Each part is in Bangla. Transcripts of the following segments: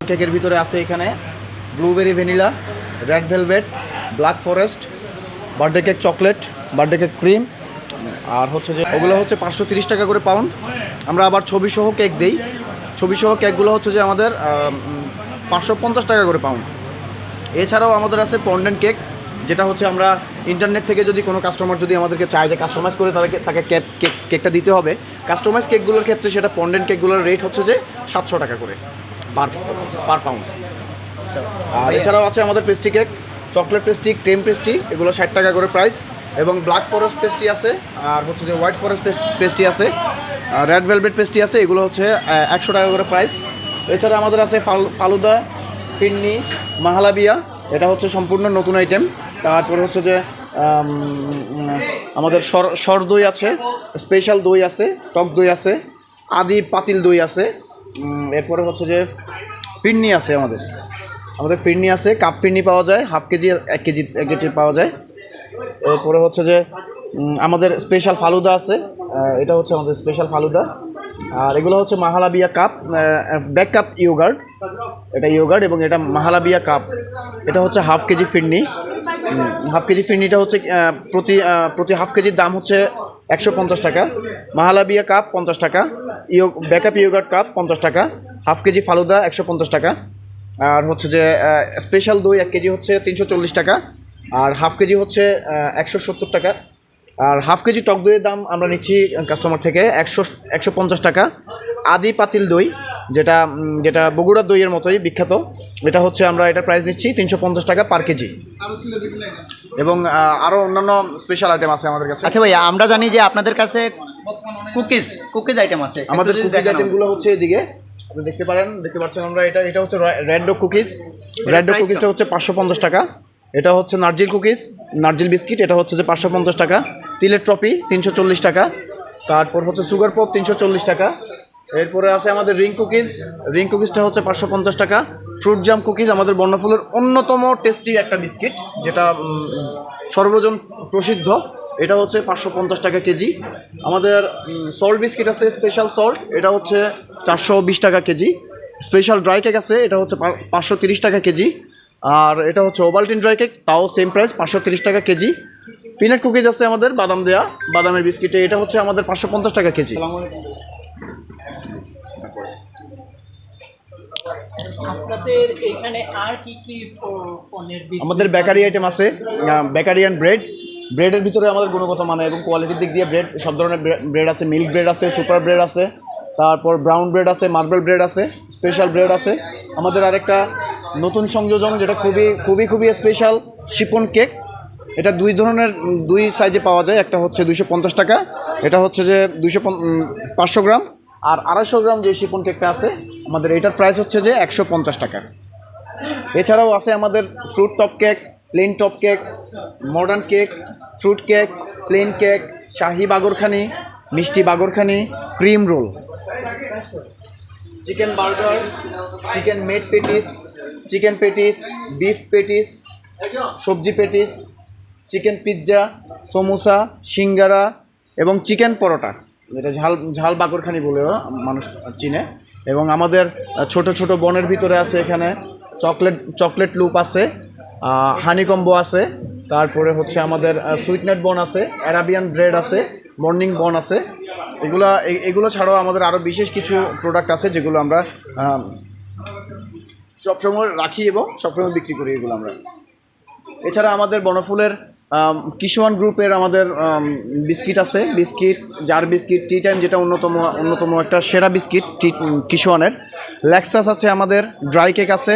কেকের ভিতরে আছে এখানে blueberry vanilla, red velvet, black forest, birthday cake chocolate, birthday cake cream, আর হচ্ছে যে ওগুলো হচ্ছে 530 টাকা করে পাউন্ড। আমরা আবার ছবিসহ কেক দেই। ছবিসহ কেকগুলো হচ্ছে যে আমাদের 550 টাকা করে পাউন্ড। এছাড়াও আমাদের আছে পন্ডেন্ট কেক, যেটা হচ্ছে আমরা ইন্টারনেট থেকে যদি কোনো কাস্টমার যদি আমাদেরকে চায় যে কাস্টমাইজ করে তাকে কেকটা দিতে হবে, কাস্টমাইজ কেকগুলোর ক্ষেত্রে সেটা পন্ডেন্ট কেকগুলোর রেট হচ্ছে যে 700 টাকা করে পার পাউন্ড। আর এছাড়াও আছে আমাদের pastry cake, chocolate pastry, cream pastry, এগুলো 60 টাকা করে প্রাইস। এবং ব্ল্যাক ফরেস্ট পেস্ট্রি আছে, আর হচ্ছে যে হোয়াইট ফরেস্ট পেস্ট্রি আছে, রেড ভেলভেট পেস্ট্রি আছে, এগুলো হচ্ছে 100 টাকা করে প্রাইস। এছাড়া আমাদের আছে ফালুদা, ফিন্নি, মাহালাবিয়া, এটা হচ্ছে সম্পূর্ণ নতুন আইটেম। তারপরে হচ্ছে যে আমাদের সর দই আছে, স্পেশাল দই আছে, টক দই আছে, আদি পাতিল দই আছে। এরপরে হচ্ছে যে ফিরনি আছে, আমাদের ফিরনি আছে, কাপ ফিরনি পাওয়া যায়, হাফ কেজি, 1 কেজি পাওয়া যায়। এরপরে হচ্ছে যে আমাদের স্পেশাল ফালুদা আছে, এটা হচ্ছে আমাদের স্পেশাল ফালুদা। আর এগুলো হচ্ছে mahalabia cup, back cup yogurt, এটা ইয়োগার্ট, এবং এটা মাহালাবিয়া কাপ, এটা হচ্ছে হাফ কেজি ফিরনি। হাফ কেজি ফিরনিটা হচ্ছে প্রতি হাফ কেজির দাম হচ্ছে 150 টাকা। মাহালাবিয়া কাপ 50 টাকা, ব্যাকআপ ইয়োগার্ট কাপ 50 টাকা, হাফ কেজি ফালুদা 150 টাকা। আর হচ্ছে যে স্পেশাল দই 1 কেজি হচ্ছে 340 টাকা, আর হাফ কেজি হচ্ছে 170 টাকা। আর হাফ কেজি টক দইয়ের দাম আমরা নিচ্ছি কাস্টমার থেকে 150 টাকা। আদি পাতিল দই, যেটা বগুড়ার দইয়ের মতোই বিখ্যাত, এটা হচ্ছে আমরা এটা প্রাইস নিচ্ছি 350 টাকা পার কেজি। এবং আরও অন্যান্য স্পেশাল আইটেম আছে আমাদের কাছে। আচ্ছা ভাইয়া, আমরা জানি যে আপনাদের কাছে কুকিজ আইটেম আছে। আমাদের কুকিজ আইটেমগুলো হচ্ছে এদিকে আপনি দেখতে পাচ্ছেন। আমরা এটা হচ্ছে red dog cookies. Red dog কুকিজটা হচ্ছে 550 টাকা। এটা হচ্ছে নারজিল বিস্কিট, এটা হচ্ছে যে 550 টাকা। তিলের ট্রফি 340 টাকা। তারপর হচ্ছে সুগার পপ 340 টাকা। এরপরে আছে আমাদের রিং কুকিজটা হচ্ছে 550 টাকা। ফ্রুট জাম কুকিজ আমাদের বর্ণফুলের অন্যতম টেস্টি একটা বিস্কিট, যেটা সর্বজন প্রসিদ্ধ, এটা হচ্ছে 550 টাকা কেজি। আমাদের সল্ট বিস্কিট আছে, স্পেশাল সল্ট, এটা হচ্ছে 420 টাকা কেজি। স্পেশাল ড্রাই কেক আছে, এটা হচ্ছে 530 টাকা কেজি। আর এটা হচ্ছে ওভালটিন ড্রাই কেক, তাও সেম প্রাইস 530 টাকা কেজি। পিনাট কুকিজ আছে আমাদের বাদামের বিস্কিটে, এটা হচ্ছে আমাদের 550 টাকা কেজি। আপনাদের এখানে আর কি পণ্যের আমাদের বেকারি আইটেম আছে, বেকারি অ্যান্ড ব্রেডের ভিতরে আমাদের গুণগত মান এবং কোয়ালিটির দিক দিয়ে ব্রেড, সব ধরনের ব্রেড আছে। মিল্ক ব্রেড আছে, সুপার ব্রেড আছে, তারপর ব্রাউন ব্রেড আছে, মার্বেল ব্রেড আছে, স্পেশাল ব্রেড আছে। আমাদের আরেকটা নতুন সংযোজন, যেটা খুবই স্পেশাল, শিপন কেক। এটা দুই সাইজে পাওয়া যায়। একটা হচ্ছে 250 টাকা, এটা হচ্ছে যে 500 গ্রাম। আর 250 গ্রাম যে শিপন কেকটা আছে আমাদের, এটার প্রাইস হচ্ছে যে 150 টাকা। এছাড়াও আছে আমাদের fruit top cake, plain top cake, modern cake, fruit cake, plain cake, শাহি বাগরখানি, মিষ্টি বাগরখানি, cream roll, chicken burger, chicken মেড patties, chicken patties, beef patties, সবজি পেটিস, চিকেন পিৎজা, সমোসা, সিঙ্গারা এবং চিকেন পরোটা, যেটা ঝাল বাগরখানি বলেও মানুষ চিনে। এবং আমাদের ছোট বনের ভিতরে আছে এখানে চকলেট লুপ আছে, হানি কম্বো আছে, তারপরে হচ্ছে আমাদের সুইটনেট বন আছে, অ্যারাবিয়ান ব্রেড আছে, মর্নিং বন আছে। এগুলো ছাড়াও আমাদের আরও বিশেষ কিছু প্রোডাক্ট আছে, যেগুলো আমরা সবসময় রাখি এবং সবসময় বিক্রি করি এগুলো আমরা। এছাড়া আমাদের বনফুলের কিশোয়ান গ্রুপের আমাদের বিস্কিট আছে, জার বিস্কিট, টি টাইম, যেটা অন্যতম একটা সেরা বিস্কিট কিশোয়ানের। লেক্সাস আছে, আমাদের ড্রাই কেক আছে,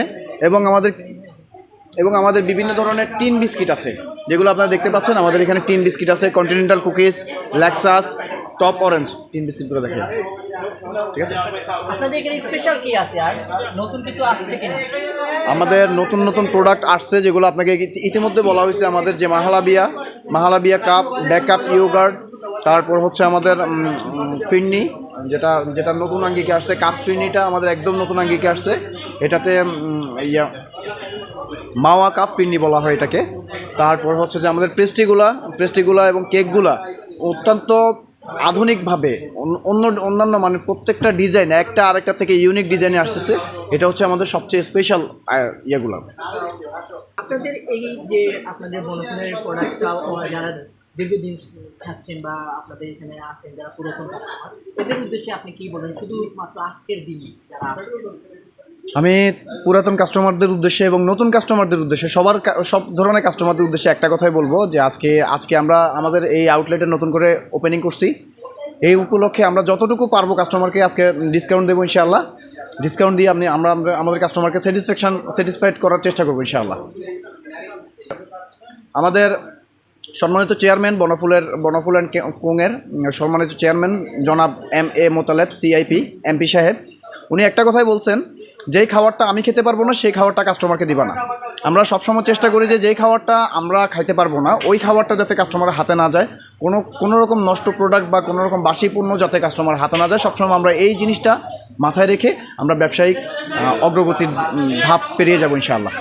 এবং আমাদের বিভিন্ন ধরনের টিন বিস্কিট আছে, যেগুলো আপনারা দেখতে পাচ্ছেন। আমাদের এখানে টিন বিস্কিট আছে, continental cookies, Lexus, top orange, tin বিস্কিটগুলো দেখেন। ঠিক আছে, আপনাদের এখানে স্পেশাল কি আছে আর নতুন কিছু আসছে কিনা? আমাদের নতুন প্রোডাক্ট আসছে, যেগুলো আপনাকে ইতিমধ্যে বলা হয়েছে। আমাদের যে মাহালাবিয়া কাপ, ব্যাকআপ ইয়োগার্ট, তারপর হচ্ছে আমাদের ফিরনি, যেটা নতুন আঙ্গিকে আসছে। কাপ ফিরনিটা আমাদের একদম নতুন আঙ্গিকে আসছে। এটাতে মাওয়া কাপ ফিরনি বলা হয় এটাকে। তারপর হচ্ছে যে আমাদের পেস্ট্রিগুলা এবং কেকগুলা অত্যন্ত আধুনিকভাবে অন্যান্য মানে প্রত্যেকটা ডিজাইন একটা আরেকটা থেকে ইউনিক ডিজাইনে আসতেছে। এটা হচ্ছে আমাদের সবচেয়ে স্পেশাল ইয়েগুলো। আপনাদের এই যে আপনাদের বনফুলের প্রোডাক্টটা যারা দীর্ঘদিন খাচ্ছেন বা আপনাদের এখানে আছেন যারা পুরাতন কাস্টমার, এদের উদ্দেশ্যে আপনি কি বলেন শুধুমাত্র আজকের দিনে যারা আমি পুরাতন কাস্টমারদের উদ্দেশ্যে এবং নতুন কাস্টমারদের উদ্দেশ্যে সব ধরনের কাস্টমারদের উদ্দেশ্যে একটা কথাই বলবো যে আজকে আমরা আমাদের এই আউটলেটে নতুন করে ওপেনিং করছি। এই উপলক্ষে আমরা যতটুকু পারবো কাস্টমারকে আজকে ডিসকাউন্ট দেবো ইনশাআল্লাহ। ডিসকাউন্ট দিয়ে আমরা আমাদের কাস্টমারকে স্যাটিসফাইড করার চেষ্টা করবো ইনশাআল্লাহ। আমাদের সম্মানিত চেয়ারম্যান বনফুল অ্যান্ড কোংয়ের সম্মানিত চেয়ারম্যান জনাব MA মোতালেব CIP MP সাহেব, উনি একটা কথাই বলছেন, যেই খাবারটা আমি খেতে পারবো না সেই খাবারটা কাস্টমারকে দিবা না। আমরা সবসময় চেষ্টা করি যে যেই খাবারটা আমরা খাইতে পারবো না ওই খাবারটা যাতে কাস্টমারের হাতে না যায়, কোনো রকম নষ্ট প্রোডাক্ট বা কোনো রকম বাসি পণ্য যাতে কাস্টমার হাতে না যায়, সবসময় আমরা এই জিনিসটা মাথায় রেখে আমরা ব্যবসায়িক অগ্রগতির ধাপ পেরিয়ে যাবো ইনশাআল্লাহ।